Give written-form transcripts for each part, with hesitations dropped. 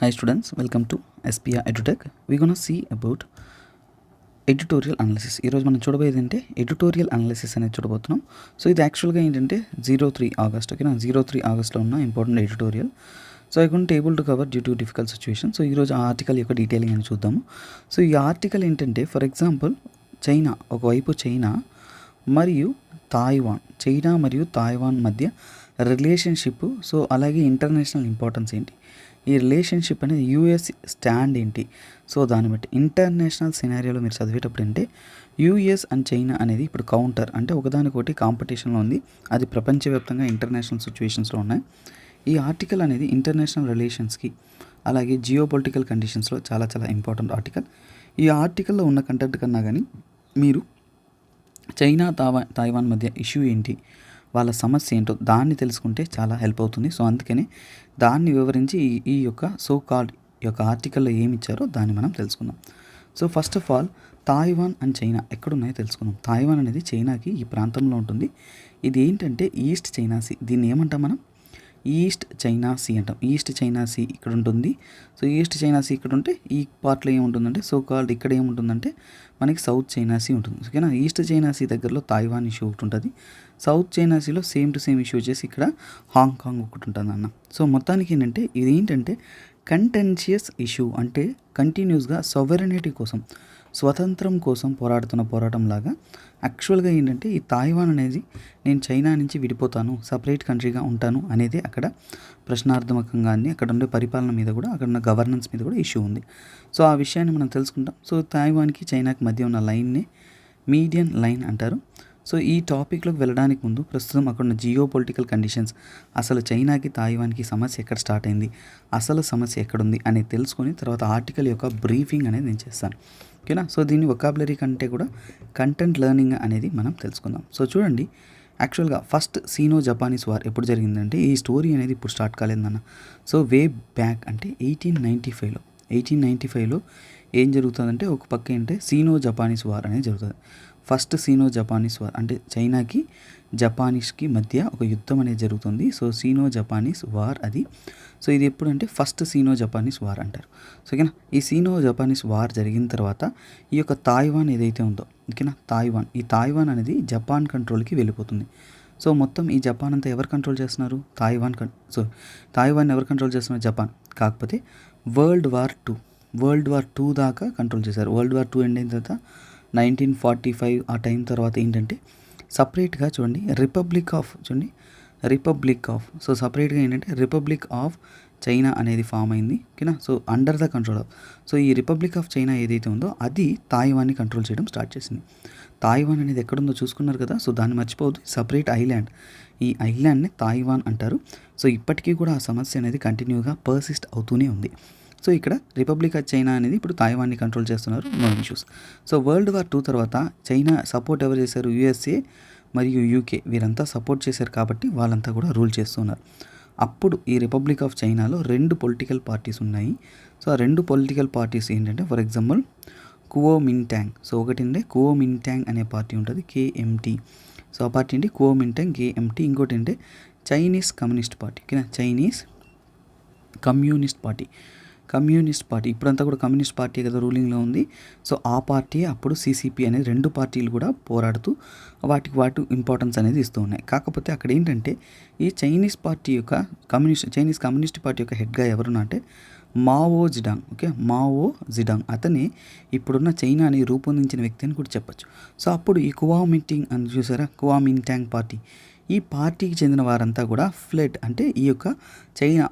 Hi students, welcome to SPR EduTech. We're gonna see about editorial analysis. ఈరోజు మనం చూడబోయేది అంటే ఎడిటోరియల్ అనాలిసిస్ అనేది చూడబోతున్నాం. సో ఇది యాక్చువల్గా ఏంటంటే 03 ఆగస్ట్, ఓకేనా, 03 ఆగస్ట్లో ఉన్న important editorial. So I couldn't able to cover due to difficult situation. So ఈరోజు ఆ ఆర్టికల్ యొక్క డీటెయిలింగ్ అని చూద్దాము. సో ఈ ఆర్టికల్ ఏంటంటే, ఫర్ ఎగ్జాంపుల్ చైనా, ఒకవైపు చైనా మరియు తాయివాన్, చైనా మరియు తాయివాన్ మధ్య రిలేషన్షిప్. సో అలాగే ఇంటర్నేషనల్ ఇంపార్టెన్స్ ఏంటి, ఈ రిలేషన్షిప్ అనేది యూఎస్ స్టాండ్ ఏంటి. సో దాన్ని బట్టి ఇంటర్నేషనల్ సినారియోలో మీరు చదివేటప్పుడు అంటే యూఎస్ అండ్ చైనా అనేది ఇప్పుడు కౌంటర్, అంటే ఒకదానికొకటి కాంపిటీషన్లో ఉంది. అది ప్రపంచవ్యాప్తంగా ఇంటర్నేషనల్ సిచ్యువేషన్స్లో ఉన్నాయి. ఈ ఆర్టికల్ అనేది ఇంటర్నేషనల్ రిలేషన్స్కి అలాగే జియో పొలిటికల్ కండిషన్స్లో చాలా చాలా ఇంపార్టెంట్ ఆర్టికల్. ఈ ఆర్టికల్లో ఉన్న కంటెంట్ కన్నా కానీ మీరు చైనా తాయివాన్ మధ్య ఇష్యూ ఏంటి, వాళ్ళ సమస్య ఏంటో దాన్ని తెలుసుకుంటే చాలా హెల్ప్ అవుతుంది. సో అందుకనే దాన్ని వివరించి ఈ యొక్క సో కాల్డ్ యొక్క ఆర్టికల్లో ఏమి ఇచ్చారో దాన్ని మనం తెలుసుకుందాం. So first of all Taiwan and China ఎక్కడున్నాయో తెలుసుకుందాం. తాయివాన్ అనేది చైనాకి ఈ ప్రాంతంలో ఉంటుంది. ఇది ఏంటంటే ఈస్ట్ చైనా సీ. దీన్ని ఏమంటాం మనం, ఈస్ట్ చైనా సీ అంటాం. ఈస్ట్ చైనా సీ ఇక్కడ ఉంటుంది. సో ఈస్ట్ చైనా సీ ఇక్కడ ఉంటే ఈ పార్ట్లో ఏముంటుందంటే సో కాల్డ్ ఇక్కడ ఏముంటుందంటే మనకి సౌత్ చైనా సీ ఉంటుంది. ఓకేనా, ఈస్ట్ చైనా సీ దగ్గరలో తాయివాన్ ఇష్యూ ఒకటి ఉంటుంది. సౌత్ చైనా సీలో సేమ్ టు సేమ్ ఇష్యూ వచ్చేసి ఇక్కడ హాంకాంగ్ ఒకటి ఉంటుంది అన్న. సో మొత్తానికి ఏంటంటే ఇది ఏంటంటే కంటెన్షియస్ ఇష్యూ, అంటే కంటిన్యూస్గా సావరెనిటీ కోసం, స్వతంత్రం కోసం పోరాడుతున్న పోరాటం లాగా. యాక్చువల్గా ఏంటంటే ఈ తాయివాన్ అనేది నేను చైనా నుంచి విడిపోతాను, సపరేట్ కంట్రీగా ఉంటాను అనేది అక్కడ ప్రశ్నార్థమకంగా అన్ని అక్కడ ఉండే పరిపాలన మీద కూడా, అక్కడ ఉన్న గవర్నెన్స్ మీద కూడా ఇష్యూ ఉంది. సో ఆ విషయాన్ని మనం తెలుసుకుంటాం. సో తాయివాన్కి చైనాకి మధ్య ఉన్న లైన్ని మీడియన్ లైన్ అంటారు. సో ఈ టాపిక్లోకి వెళ్ళడానికి ముందు ప్రస్తుతం అక్కడ ఉన్న జియో పొలిటికల్ కండిషన్స్, అసలు చైనాకి తాయివాన్కి సమస్య ఎక్కడ స్టార్ట్ అయింది, అసలు సమస్య ఎక్కడుంది అనేది తెలుసుకొని తర్వాత ఆర్టికల్ యొక్క బ్రీఫింగ్ అనేది నేను చేస్తాను. ఓకేనా, సో దీన్ని వొకాబులరీ కంటే కూడా కంటెంట్ లెర్నింగ్ అనేది మనం తెలుసుకుందాం. సో చూడండి, యాక్చువల్గా ఫస్ట్ సీనో జపానీస్ వార్ ఎప్పుడు జరిగిందంటే, ఈ స్టోరీ అనేది ఇప్పుడు స్టార్ట్ కాలేదన్న. సో వే బ్యాక్ అంటే 1895లో ఏం జరుగుతుందంటే, ఒక పక్క ఏంటంటే సీనో జపానీస్ వార్ అనేది జరుగుతుంది. ఫస్ట్ సీనో జపానీస్ వార్ అంటే చైనాకి జపానీస్కి మధ్య ఒక యుద్ధం అనేది జరుగుతుంది. సో సీనో జపానీస్ వార్ అది. సో ఇది ఎప్పుడంటే ఫస్ట్ సీనో జపానీస్ వార్ అంటారు. సో ఓకేనా, ఈ సీనో జపానీస్ వార్ జరిగిన తర్వాత ఈ యొక్క తాయివాన్ ఏదైతే ఉందో, ఓకేనా, ఈ తాయివాన్ అనేది జపాన్ కంట్రోల్కి వెళ్ళిపోతుంది. సో మొత్తం ఈ జపాన్ అంతా ఎవరు కంట్రోల్ చేస్తున్నారు, తాయివాన్ ఎవరు కంట్రోల్ చేస్తున్నారు, జపాన్. కాకపోతే వరల్డ్ వార్ టూ దాకా కంట్రోల్ చేశారు. వరల్డ్ వార్ 2 ఎండ్ అయిన తర్వాత 1945 ఆ టైం తర్వాత ఏంటంటే సపరేట్గా చూడండి రిపబ్లిక్ ఆఫ్ సో సపరేట్గా ఏంటంటే రిపబ్లిక్ ఆఫ్ చైనా అనేది ఫామ్ అయింది. ఓకేనా, so under the control of, so ఈ రిపబ్లిక్ ఆఫ్ చైనా ఏదైతే ఉందో అది తాయివాన్ని కంట్రోల్ చేయడం స్టార్ట్ చేసింది. తాయివాన్ అనేది ఎక్కడుందో చూసుకున్నారు కదా, సో దాన్ని మర్చిపోవద్దు, సపరేట్ ఐలాండ్. ఈ ఐలాండ్ని తాయివాన్ అంటారు. సో ఇప్పటికీ కూడా ఆ సమస్య అనేది కంటిన్యూగా పర్సిస్ట్ అవుతూనే ఉంది. సో ఇక్కడ రిపబ్లిక్ ఆఫ్ చైనా అనేది ఇప్పుడు తాయివాన్ని కంట్రోల్ చేస్తున్నారు, no issues. So world war 2 తర్వాత చైనా సపోర్ట్ ఎవరు చేశారు, యుఎస్ఏ మరియు యూకే, వీరంతా సపోర్ట్ చేశారు కాబట్టి వాళ్ళంతా కూడా రూల్ చేస్తున్నారు. అప్పుడు ఈ రిపబ్లిక్ ఆఫ్ చైనాలో 2 పొలిటికల్ పార్టీస్ ఉన్నాయి. సో ఆ 2 పొలిటికల్ పార్టీస్ ఏంటంటే, ఫర్ ఎగ్జాంపుల్ కువోమింటాంగ్. సో ఒకటి అంటే కువోమింటాంగ్ అనే పార్టీ ఉంటుంది, కేఎంటీ. సో ఆ పార్టీ ఏంటి, కువోమింటాంగ్, కేఎంటీ. ఇంకోటి అంటే చైనీస్ కమ్యూనిస్ట్ పార్టీ, ఓకేనా, చైనీస్ కమ్యూనిస్ట్ పార్టీ ఇప్పుడంతా కూడా కమ్యూనిస్ట్ పార్టీ కదా రూలింగ్లో ఉంది. సో ఆ పార్టీ అప్పుడు సిసిపి అనేది 2 పార్టీలు కూడా పోరాడుతూ వాటి ఇంపార్టెన్స్ అనేది ఇస్తూ ఉన్నాయి. కాకపోతే అక్కడ ఏంటంటే ఈ చైనీస్ కమ్యూనిస్ట్ పార్టీ యొక్క హెడ్గా ఎవరున్నా అంటే మావో జిడాంగ్. అతనే ఇప్పుడున్న చైనాని రూపొందించిన వ్యక్తి అని కూడా చెప్పచ్చు. సో అప్పుడు ఈ కువామింటాంగ్ పార్టీ, ఈ పార్టీకి చెందిన వారంతా కూడా ఫ్లడ్, అంటే ఈ యొక్క చైనా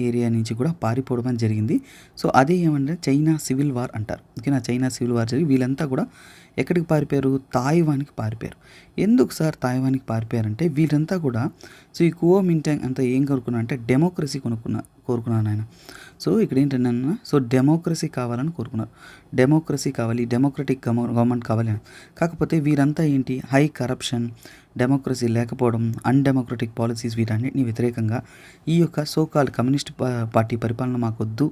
ఏరియా నుంచి కూడా పారిపోవడం జరిగింది. సో అదే ఏమంటే చైనా సివిల్ వార్ అంటారు. ఓకేనా, చైనా సివిల్ వార్ జరిగి వీళ్ళంతా కూడా ఎక్కడికి పారిపోయారు, తాయివాన్కి పారిపోయారు. ఎందుకు సార్ తాయివాన్కి పారిపోయారంటే వీళ్ళంతా కూడా, సో ఈ కువోమింటాంగ్ అంతా ఏం కోరుకున్నా అంటే డెమోక్రసీ కోరుకున్నాను ఆయన. సో ఇక్కడ ఏంటంటే సో డెమోక్రసీ కావాలని కోరుకున్నారు. డెమోక్రసీ కావాలి, డెమోక్రటిక్ గవర్నమెంట్ కావాలి అని. కాకపోతే వీరంతా ఏంటి, హై కరప్షన్, డెమోక్రసీ లేకపోవడం, అన్డెమోక్రటిక్ పాలసీస్, వీటన్నిటిని వ్యతిరేకంగా ఈ యొక్క సోకాల్ కమ్యూనిస్ట్ పార్టీ పరిపాలన మాకొద్దు,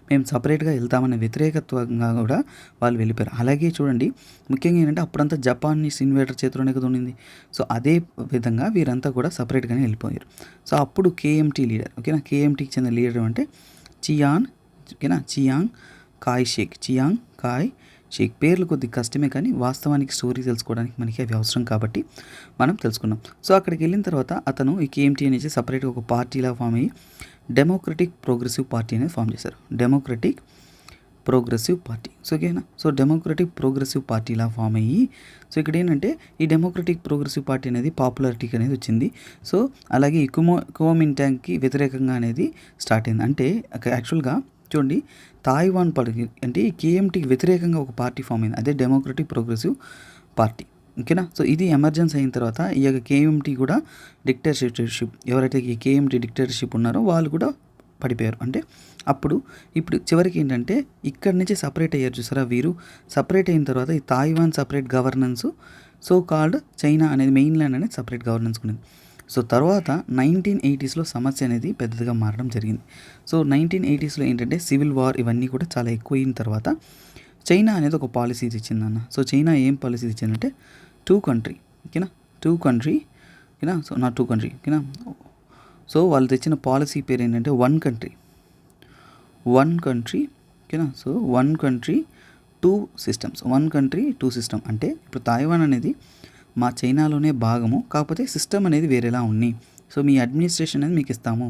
మేము సపరేట్గా వెళ్తామనే వ్యతిరేకత్వంగా కూడా వాళ్ళు వెళ్ళిపోయారు. అలాగే చూడండి, ముఖ్యంగా ఏంటంటే అప్పుడంతా జపానీస్ ఇన్వేటర్ చేతిలోనే కదా ఉండింది. సో అదే విధంగా వీరంతా కూడా సపరేట్గానే వెళ్ళిపోయారు. సో అప్పుడు కేఎంటీ లీడర్, ఓకేనా, కేఎంటీకి చెందిన లీడర్ అంటే చియాన్ ఓకేనా, చియాంగ్ కాయ్ షేక్. పేర్లు కొద్ది కష్టమే కానీ వాస్తవానికి స్టోరీ తెలుసుకోవడానికి మనకి అవి అవసరం కాబట్టి మనం తెలుసుకున్నాం. సో అక్కడికి వెళ్ళిన తర్వాత అతను ఈ కేఎంటీ అనేది సపరేట్గా ఒక పార్టీలా ఫామ్ అయ్యి డెమోక్రటిక్ ప్రోగ్రెసివ్ పార్టీ అనేది ఫామ్ చేశారు. Democratic progressive party. సో ఓకేనా, సో డెమోక్రటిక్ ప్రోగ్రెసివ్ పార్టీలా ఫామ్ అయ్యి, సో ఇక్కడ ఏంటంటే ఈ డెమోక్రటిక్ ప్రోగ్రెసివ్ పార్టీ అనేది పాపులారిటీకి అనేది వచ్చింది. సో అలాగే ఈ కుమోమింటాంగ్కి వ్యతిరేకంగా అనేది స్టార్ట్ అయింది. అంటే యాక్చువల్గా చూడండి, తాయివాన్ పార్టీ అంటే ఈ కేఎంటీకి వ్యతిరేకంగా ఒక పార్టీ ఫామ్ అయింది, అదే డెమోక్రటిక్ ప్రోగ్రెసివ్ పార్టీ. ఓకేనా, సో ఇది ఎమర్జెన్సీ అయిన తర్వాత ఈ యొక్క కేఎంటీ కూడా డిక్టేటర్షిప్, ఎవరైతే ఈ కేఎంటీ డిక్టేటర్షిప్ ఉన్నారో వాళ్ళు కూడా పడిపోయారు. అంటే ఇప్పుడు చివరికి ఏంటంటే ఇక్కడి నుంచి సపరేట్ అయ్యారు చూసారా, వీరు సపరేట్ అయిన తర్వాత ఈ Taiwan separate governance, so called China అనేది మెయిన్ ల్యాండ్ అనేది సపరేట్ గవర్నెన్స్ ఉండేది. సో తర్వాత 1980స్లో సమస్య అనేది పెద్దదిగా మారడం జరిగింది. సో 1980స్లో ఏంటంటే సివిల్ వార్ ఇవన్నీ కూడా చాలా ఎక్కువ అయిన తర్వాత చైనా అనేది ఒక పాలసీ తెచ్చిందన్న. సో చైనా ఏం పాలసీ తెచ్చిందంటే టూ కంట్రీ ఓకేనా, సో నాట్ టూ కంట్రీ ఓకేనా. సో వాళ్ళు తెచ్చిన పాలసీ పేరు ఏంటంటే వన్ కంట్రీ ఓకేనా. So one country two system. అంటే ఇప్పుడు తాయివాన్ అనేది మా చైనాలోనే భాగము, కాకపోతే సిస్టమ్ అనేది వేరేలా ఉంది. సో మీ అడ్మినిస్ట్రేషన్ అనేది మీకు ఇస్తాము,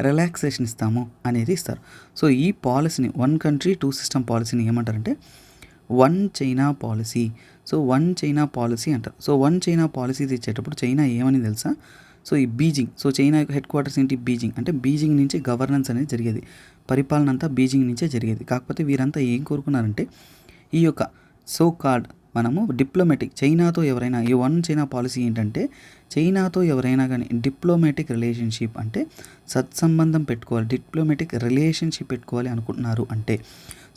రిలాక్సేషన్ ఇస్తాము అనేది ఇస్తారు. సో ఈ పాలసీని వన్ కంట్రీ టూ సిస్టమ్ పాలసీని ఏమంటారంటే one China policy. So one China policy అంటారు. సో వన్ చైనా పాలసీ తెచ్చేటప్పుడు చైనా ఏమని తెలుసా, సో ఈ బీజింగ్, సో చైనా యొక్క హెడ్ క్వార్టర్స్ ఏంటి బీజింగ్, అంటే బీజింగ్ నుంచి గవర్నెన్స్ అనేది జరిగేది, పరిపాలన అంతా బీజింగ్ నుంచే జరిగేది. కాకపోతే వీరంతా ఏం కోరుకున్నారంటే ఈ యొక్క సో కాల్డ్ మనము డిప్లొమాటిక్ చైనాతో ఎవరైనా, ఈ వన్ చైనా పాలసీ ఏంటంటే చైనాతో ఎవరైనా కానీ డిప్లొమాటిక్ రిలేషన్షిప్ అంటే సత్సంబంధం పెట్టుకోవాలి, డిప్లొమాటిక్ రిలేషన్షిప్ పెట్టుకోవాలి అనుకుంటున్నారు అంటే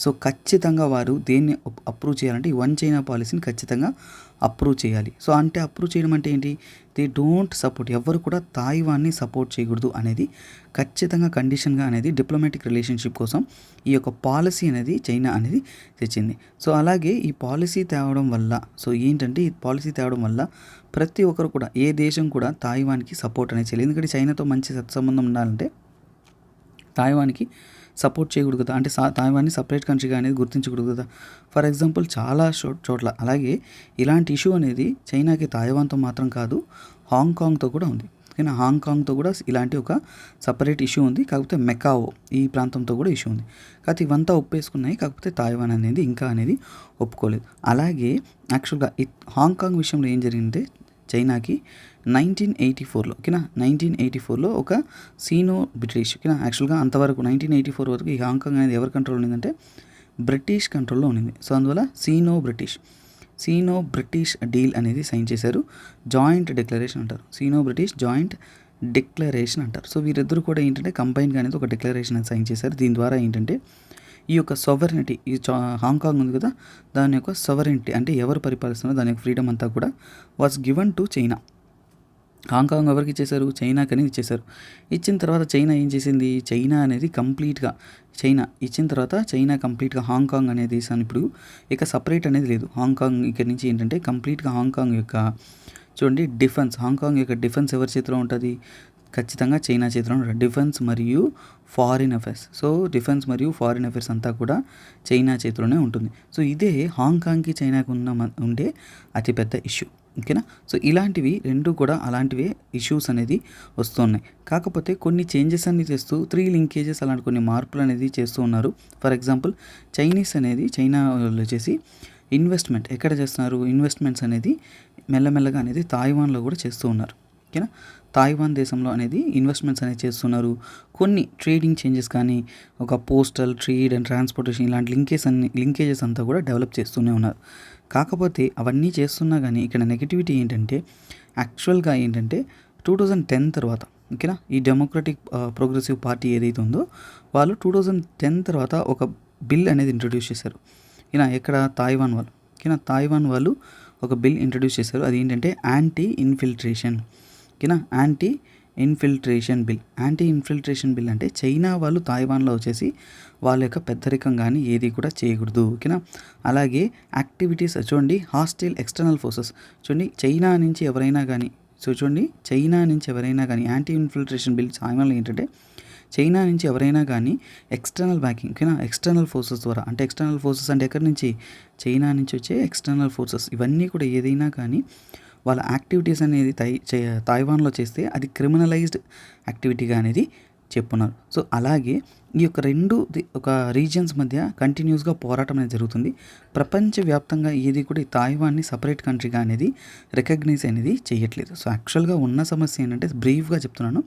సో ఖచ్చితంగా వారు దేన్ని అప్రూవ్ చేయాలంటే ఈ వన్ చైనా పాలసీని ఖచ్చితంగా అప్రూవ్ చేయాలి. సో అంటే అప్రూవ్ చేయడం అంటే ఏంటి, దే డోంట్ సపోర్ట్, ఎవరు కూడా తాయివాన్ని సపోర్ట్ చేయకూడదు అనేది ఖచ్చితంగా కండిషన్గా అనేది డిప్లొమాటిక్ రిలేషన్షిప్ కోసం ఈ యొక్క పాలసీ అనేది చైనా అనేది తెచ్చింది. సో అలాగే ఈ పాలసీ తేవడం వల్ల, సో ఏంటంటే ఈ పాలసీ తేవడం వల్ల ప్రతి ఒక్కరు కూడా ఏ దేశం కూడా తాయివాన్కి సపోర్ట్ అనేది చేయాలి. ఎందుకంటే చైనాతో మంచి సత్సంబంధం ఉండాలంటే తాయివాన్కి సపోర్ట్ చేయకూడదు కదా, అంటే తాయివాన్ని సపరేట్ కంట్రీగా అనేది గుర్తించకూడదు కదా. ఫర్ ఎగ్జాంపుల్ చాలా చోట్ల అలాగే ఇలాంటి ఇష్యూ అనేది చైనాకి తాయివాన్తో మాత్రం కాదు, హాంకాంగ్తో కూడా ఉంది. ఓకేనా, హాంకాంగ్తో కూడా ఇలాంటి ఒక సపరేట్ ఇష్యూ ఉంది. కాకపోతే మెకావో ఈ ప్రాంతంతో కూడా ఇష్యూ ఉంది. కాకపోతే ఇవంతా ఒప్పేసుకున్నాయి, కాకపోతే తాయివాన్ అనేది ఇంకా అనేది ఒప్పుకోలేదు. అలాగే యాక్చువల్గా ఈ హాంకాంగ్ విషయంలో ఏం జరిగిందంటే చైనాకి 1984లో ఓకేనా, 1984లో ఒక సీనో బ్రిటిష్ ఓకేనా, యాక్చువల్గా అంతవరకు 1984 వరకు ఈ హాంకాంగ్ అనేది ఎవరి కంట్రోల్ ఉండిందంటే బ్రిటిష్ కంట్రోల్లో ఉండింది. సో అందువల్ల సీనో బ్రిటిష్ డీల్ అనేది సైన్ చేశారు, జాయింట్ డిక్లరేషన్ అంటారు, సీనో బ్రిటిష్ జాయింట్ డిక్లరేషన్ అంటారు. సో వీరిద్దరు కూడా ఏంటంటే కంబైన్గా అనేది ఒక డిక్లరేషన్ అనేది సైన్ చేశారు. దీని ద్వారా ఏంటంటే ఈ యొక్క సొవరెనిటీ, ఈ హాంకాంగ్ ఉంది కదా, దాని యొక్క సొవరెనిటీ అంటే ఎవరు పరిపాలిస్తున్నారో దాని యొక్క ఫ్రీడమ్ అంతా కూడా was given to China. Hong Kong ఎవరికి ఇచ్చేశారు, చైనాకి అనేది ఇచ్చేశారు. ఇచ్చిన తర్వాత చైనా ఏం చేసింది, చైనా అనేది కంప్లీట్గా చైనా ఇచ్చిన తర్వాత చైనా కంప్లీట్గా హాంకాంగ్ అనే దేశాన్ని ఇప్పుడు ఇక సపరేట్ అనేది లేదు. హాంకాంగ్ ఇక్కడ నుంచి ఏంటంటే కంప్లీట్గా హాంకాంగ్ యొక్క చూడండి డిఫెన్స్, హాంకాంగ్ యొక్క డిఫెన్స్ ఎవరి చేతిలో ఉంటుంది, ఖచ్చితంగా చైనా చేతిలో ఉంటుంది. డిఫెన్స్ మరియు ఫారిన్ అఫైర్స్, సో డిఫెన్స్ మరియు ఫారిన్ అఫైర్స్ అంతా కూడా చైనా చేతిలోనే ఉంటుంది. సో ఇదే హాంకాంగ్కి చైనాకి ఉండే అతిపెద్ద ఇష్యూ. ఓకేనా, సో ఇలాంటివి రెండు కూడా అలాంటివే ఇష్యూస్ అనేది వస్తున్నాయి. కాకపోతే కొన్ని చేంజెస్ అన్ని చేస్తూ 3 లింకేజెస్ అలాంటి కొన్ని మార్పులు అనేది చేస్తూ ఉన్నారు. ఫర్ ఎగ్జాంపుల్ చైనా వచ్చేసి ఇన్వెస్ట్మెంట్ ఎక్కడ చేస్తున్నారు, ఇన్వెస్ట్మెంట్స్ అనేది మెల్లమెల్లగా అనేది తాయివాన్లో కూడా చేస్తూ ఉన్నారు. ఓకేనా, తాయివాన్ దేశంలో అనేది ఇన్వెస్ట్మెంట్స్ అనేది చేస్తున్నారు. కొన్ని ట్రేడింగ్ చేంజెస్ కానీ ఒక పోస్టల్, ట్రేడ్ అండ్ ట్రాన్స్పోర్టేషన్ ఇలాంటి లింకేజెస్ అంతా కూడా డెవలప్ చేస్తూనే ఉన్నారు. కాకపోతే అవన్నీ చేస్తున్నా కానీ ఇక్కడ నెగిటివిటీ ఏంటంటే యాక్చువల్గా ఏంటంటే 2010 తర్వాత ఓకేనా, ఈ డెమోక్రటిక్ ప్రోగ్రెసివ్ పార్టీ ఏదైతే ఉందో వాళ్ళు 2010 తర్వాత ఒక బిల్ అనేది ఇంట్రడ్యూస్ చేశారు. ఎక్కడ తాయివాన్ వాళ్ళు ఓకేనా, తాయివాన్ వాళ్ళు ఒక బిల్ ఇంట్రడ్యూస్ చేశారు. అది ఏంటంటే యాంటీ ఇన్ఫిల్ట్రేషన్ బిల్ అంటే చైనా వాళ్ళు తాయివాన్లో వచ్చేసి వాళ్ళ యొక్క పెద్దరికం కానీ ఏది కూడా చేయకూడదు. ఓకేనా, అలాగే యాక్టివిటీస్ చూడండి, హాస్టైల్ ఎక్స్టర్నల్ ఫోర్సెస్ చూడండి, చైనా నుంచి ఎవరైనా కానీ యాంటీ ఇన్ఫిల్ట్రేషన్ బిల్ తాయివాన్లో ఏంటంటే చైనా నుంచి ఎవరైనా కానీ ఎక్స్టర్నల్ బ్యాకింగ్ ఓకేనా, ఎక్స్టర్నల్ ఫోర్సెస్ ద్వారా, అంటే ఎక్స్టర్నల్ ఫోర్సెస్ అంటే ఎక్కడి నుంచి, చైనా నుంచి వచ్చే ఎక్స్టర్నల్ ఫోర్సెస్ ఇవన్నీ కూడా ఏదైనా కానీ వాళ్ళ యాక్టివిటీస్ అనేది తైవాన్లో చేస్తే అది క్రిమినలైజ్డ్ యాక్టివిటీగా అనేది చెప్పున్నారు. సో అలాగే ఈ యొక్క ఒక రీజియన్స్ మధ్య కంటిన్యూస్గా పోరాటం అనేది జరుగుతుంది. ప్రపంచవ్యాప్తంగా ఏది కూడా ఈ తైవాన్ని సపరేట్ కంట్రీగా అనేది రికగ్నైజ్ అనేది చేయట్లేదు. సో యాక్చువల్గా ఉన్న సమస్య ఏంటంటే బ్రీఫ్గా చెప్తున్నాను,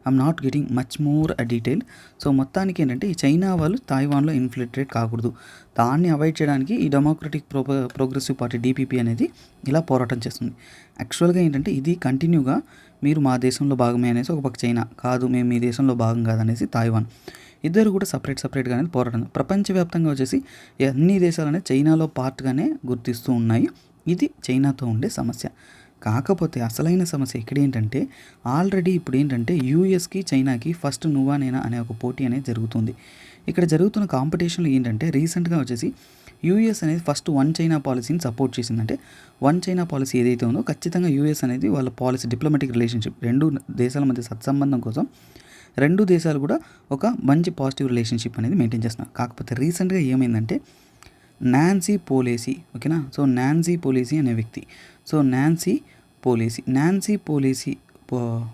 I'm not getting much more detail. So మొత్తానికి ఏంటంటే ఈ చైనా వాళ్ళు తైవాన్లో ఇన్ఫిల్ట్రేట్ కాకూడదు, దాన్ని అవాయిడ్ చేయడానికి ఈ డెమోక్రటిక్ ప్రోగ్రెసివ్ పార్టీ DPP అనేది ఇలా పోరాటం చేస్తుంది. యాక్చువల్గా ఏంటంటే ఇది కంటిన్యూగా మీరు మా దేశంలో భాగమే అనేసి ఒక పక్క చైనా, కాదు మేము మీ దేశంలో భాగం కాదనేసి తైవాన్, ఇద్దరు కూడా సపరేట్గా అనేది పోరాటం. ప్రపంచవ్యాప్తంగా వచ్చేసి అన్ని దేశాలు అనేది చైనాలో పార్ట్గానే గుర్తిస్తూ ఉన్నాయి. ఇది చైనాతో ఉండే సమస్య. కాకపోతే అసలైన సమస్య ఇక్కడ ఏంటంటే ఆల్రెడీ ఇప్పుడు ఏంటంటే యూఎస్కి చైనాకి ఫస్ట్ నువ్వా నేనా అనే ఒక పోటీ అనేది జరుగుతుంది. ఇక్కడ జరుగుతున్న కాంపిటీషన్లో ఏంటంటే రీసెంట్గా వచ్చేసి యూఎస్ అనేది ఫస్ట్ వన్ చైనా పాలసీని సపోర్ట్ చేసిందంటే వన్ చైనా పాలసీ ఏదైతే ఉందో ఖచ్చితంగా యూఎస్ అనేది వాళ్ళ పాలసీ డిప్లొమాటిక్ రిలేషన్షిప్ రెండు దేశాల మధ్య సత్సంబంధం కోసం రెండు దేశాలు కూడా ఒక మంచి పాజిటివ్ రిలేషన్షిప్ అనేది మెయింటైన్ చేస్తున్నారు. కాకపోతే రీసెంట్గా ఏమైందంటే నాన్సీ పెలోసి ఓకేనా, సో నాన్సీ పెలోసి అనే వ్యక్తి, సో నాన్సీ పెలోసి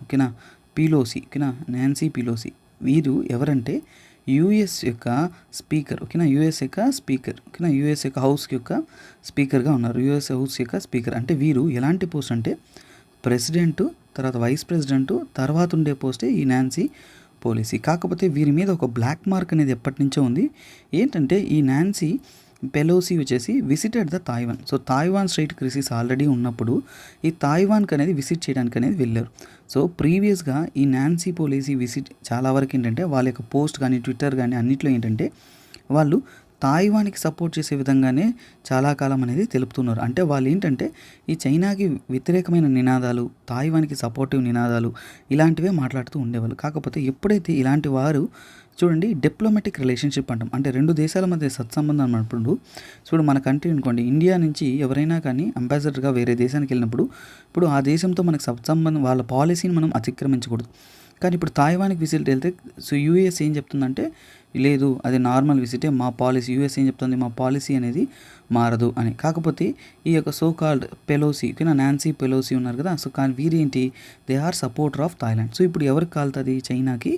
ఓకేనా, పెలోసి ఓకేనా, నాన్సీ పెలోసి వీరు ఎవరంటే యుఎస్ యొక్క స్పీకర్ ఓకేనా, యుఎస్ యొక్క స్పీకర్ ఓకేనా, యుఎస్ యొక్క హౌస్ యొక్క స్పీకర్గా ఉన్నారు. యుఎస్ హౌస్ యొక్క స్పీకర్ అంటే వీరు ఎలాంటి పోస్ట్ అంటే ప్రెసిడెంట్, తర్వాత వైస్ ప్రెసిడెంట్, తర్వాత ఉండే పోస్టే ఈ నాన్సీ పెలోసి. కాకపోతే వీరి మీద ఒక బ్లాక్ మార్క్ అనేది ఎప్పటి నుంచో ఉంది. ఏంటంటే ఈ నాన్సీ పెలోసి వచ్చేసి visited the Taiwan. So Taiwan straight crisis already ఉన్నప్పుడు ఈ తైవాన్కి అనేది విజిట్ చేయడానికి అనేది వెళ్ళారు. సో ప్రీవియస్గా ఈ నాన్సీ పెలోసి విజిట్ చాలా వరకు ఏంటంటే వాళ్ళ యొక్క పోస్ట్ కానీ ట్విట్టర్ కానీ అన్నిట్లో ఏంటంటే వాళ్ళు తైవాన్కి సపోర్ట్ చేసే విధంగానే చాలా కాలం అనేది తెలుపుతున్నారు. అంటే వాళ్ళు ఏంటంటే ఈ చైనాకి వ్యతిరేకమైన నినాదాలు, తైవాన్కి సపోర్టివ్ నినాదాలు ఇలాంటివే మాట్లాడుతూ ఉండేవాళ్ళు. కాకపోతే ఎప్పుడైతే ఇలాంటి వారు చూడండి డిప్లొమాటిక్ రిలేషన్షిప్ అంటాం, అంటే రెండు దేశాల మధ్య సత్సంబంధం అన్నప్పుడు చూడు మన కంట్రీ అనుకోండి, ఇండియా నుంచి ఎవరైనా కానీ అంబాసిడర్గా వేరే దేశానికి వెళ్ళినప్పుడు ఇప్పుడు ఆ దేశంతో మనకు సత్సంబంధం వాళ్ళ పాలసీని మనం అతిక్రమించకూడదు. కానీ ఇప్పుడు తైవాన్కి విజిట్ వెళ్తే సో యూఎస్ ఏం చెప్తుందంటే లేదు అది నార్మల్ విజిటే, మా పాలసీ యూఎస్ ఏం చెప్తుంది మా పాలసీ అనేది మారదు అని. కాకపోతే ఈ యొక్క సో కాల్డ్ పెలోసి ఓకేనా, నాన్సీ పెలోసి ఉన్నారు కదా, సో కానీ వీరేంటి they are supporter of Thailand. So ఇప్పుడు ఎవరికి కాలుతుంది, చైనాకి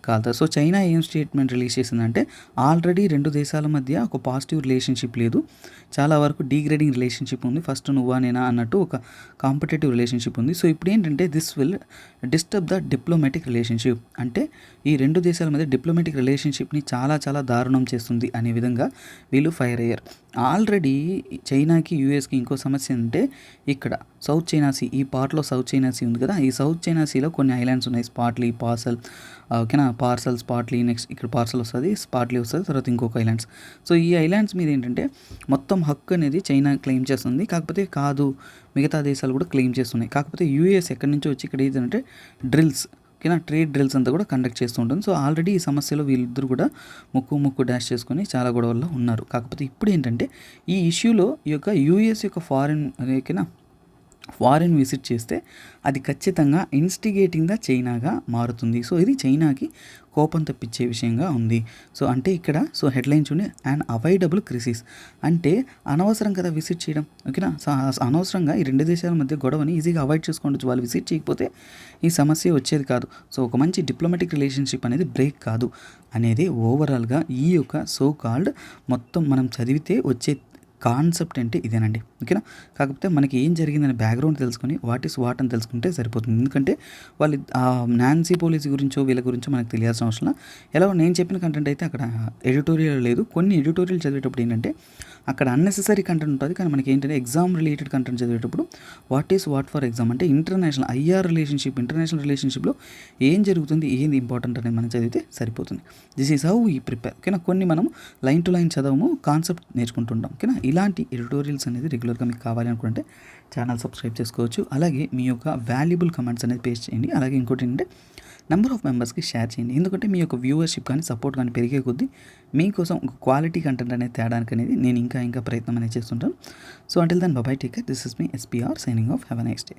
కాలుతుంది. సో చైనా ఏం స్టేట్మెంట్ రిలీజ్ చేసిందంటే ఆల్రెడీ రెండు దేశాల మధ్య ఒక పాజిటివ్ రిలేషన్షిప్ లేదు, చాలా వరకు డీగ్రేడింగ్ రిలేషన్షిప్ ఉంది, ఫస్ట్ నువ్వా నేనా అన్నట్టు ఒక కాంపిటేటివ్ రిలేషన్షిప్ ఉంది. సో ఇప్పుడు ఏంటంటే this will disturb the diplomatic relationship, అంటే ఈ రెండు దేశాల మధ్య డిప్లొమాటిక్ రిలేషన్షిప్ని చాలా దారుణం చేస్తుంది అనే విధంగా వీళ్ళు ఫైర్ అయ్యారు. ఆల్రెడీ చైనాకి యూఎస్కి ఇంకో సమస్య అంటే ఇక్కడ సౌత్ చైనా సీ, ఈ పార్ట్లో సౌత్ చైనా సీ ఉంది కదా, ఈ సౌత్ చైనా సీలో కొన్ని ఐలాండ్స్ ఉన్నాయి, స్పాట్లీ, పార్సల్ ఓకేనా, పార్సల్ స్పాట్లీ, నెక్స్ట్ ఇక్కడ పార్సల్ వస్తుంది, స్పాట్లీ వస్తుంది, తర్వాత ఇంకొక ఐలాండ్స్. సో ఈ ఐలాండ్స్ మీద ఏంటంటే మొత్తం హక్కు అనేది చైనా క్లెయిమ్ చేస్తుంది. కాకపోతే కాదు మిగతా దేశాలు కూడా క్లెయిమ్ చేస్తున్నాయి. కాకపోతే యూఎస్ ఎక్కడి నుంచో వచ్చి ఇక్కడ ఏంటంటే డ్రిల్స్ ఓకేనా, ట్రేడ్ డ్రిల్స్ అంతా కూడా కండక్ట్ చేస్తూ ఉంటుంది. సో ఆల్రెడీ ఈ సమస్యలో వీళ్ళిద్దరు కూడా ముక్కు డాష్ చేసుకొని చాలా గొడవల్లో ఉన్నారు. కాకపోతే ఇప్పుడు ఏంటంటే ఈ ఇష్యూలో ఈ యొక్క యూఎస్ యొక్క ఫారిన్ విజిట్ చేస్తే అది ఖచ్చితంగా ఇన్స్టిగేటింగ్ ద చైనాగా మారుతుంది. సో ఇది చైనాకి కోపం తెప్పించే విషయంగా ఉంది. సో అంటే ఇక్కడ సో హెడ్లైన్ చూడండి, అండ్ అవాయిడబుల్ క్రిసిస్, అంటే అనవసరం కదా విజిట్ చేయడం ఓకేనా, అనవసరంగా ఈ రెండు దేశాల మధ్య గొడవని ఈజీగా అవాయిడ్ చేసుకోవచ్చు. వాళ్ళు విజిట్ చేయకపోతే ఈ సమస్య వచ్చేది కాదు. సో ఒక మంచి డిప్లొమాటిక్ రిలేషన్షిప్ అనేది బ్రేక్ కాదు అనేది ఓవరాల్గా ఈ యొక్క సో కాల్డ్ మొత్తం మనం చదివితే వచ్చే కాన్సెప్ట్ అంటే ఇదేనండి ఓకేనా. కాకపోతే మనకి ఏం జరిగిందనే బ్యాక్గ్రౌండ్ తెలుసుకొని వాట్ అని తెలుసుకుంటే సరిపోతుంది. ఎందుకంటే వాళ్ళు నాన్సీ పెలోసి గురించో వీళ్ళ గురించో మనకు తెలియాల్సిన అవసరం. ఎలా నేను చెప్పిన కంటెంట్ అయితే అక్కడ ఎడిటోరియల్ లేదు. కొన్ని ఎడిటోరియల్ చదివేటప్పుడు ఏంటంటే అక్కడ అన్నెసెసరీ కంటెంట్ ఉంటుంది, కానీ మనకి ఏంటంటే ఎగ్జామ్ రిలేటెడ్ కంటెంట్ చదివేటప్పుడు వాట్ ఫర్ ఎగ్జామ్ అంటే ఇంటర్నేషనల్ ఇంటర్నేషనల్ రిలేషన్షిప్లో ఏం జరుగుతుంది, ఏంది ఇంపార్టెంట్ అనేది మనం చదివితే సరిపోతుంది. దిస్ ఈజ్ హౌ ఈ ప్రిపేర్ ఓకేనా. కొన్ని మనం లైన్ టు లైన్ చదవము, కాన్సెప్ట్ నేర్చుకుంటుంటాం ఓకేనా. ఇలాంటి ఎడిటోరియల్స్ అనేది రెగ్యులర్గా మీకు కావాలి అనుకుంటే ఛానల్ సబ్స్క్రైబ్ చేసుకోవచ్చు. అలాగే మీ యొక్క వాల్యుబుల్ కమెంట్స్ అనేది పేస్ట్ చేయండి. అలాగే ఇంకోటి ఏంటంటే నెంబర్ ఆఫ్ మెంబర్స్కి షేర్ చేయండి. ఎందుకంటే మీ యొక్క వ్యూవర్షిప్ కానీ సపోర్ట్ కానీ పెరిగే కొద్దీ మీకోసం క్వాలిటీ కంటెంట్ అనేది తేడానికి అనేది నేను ఇంకా ప్రయత్నం అనేది చేస్తుంటాను. So until then bye take care, this is me SPR signing off. Have a nice day.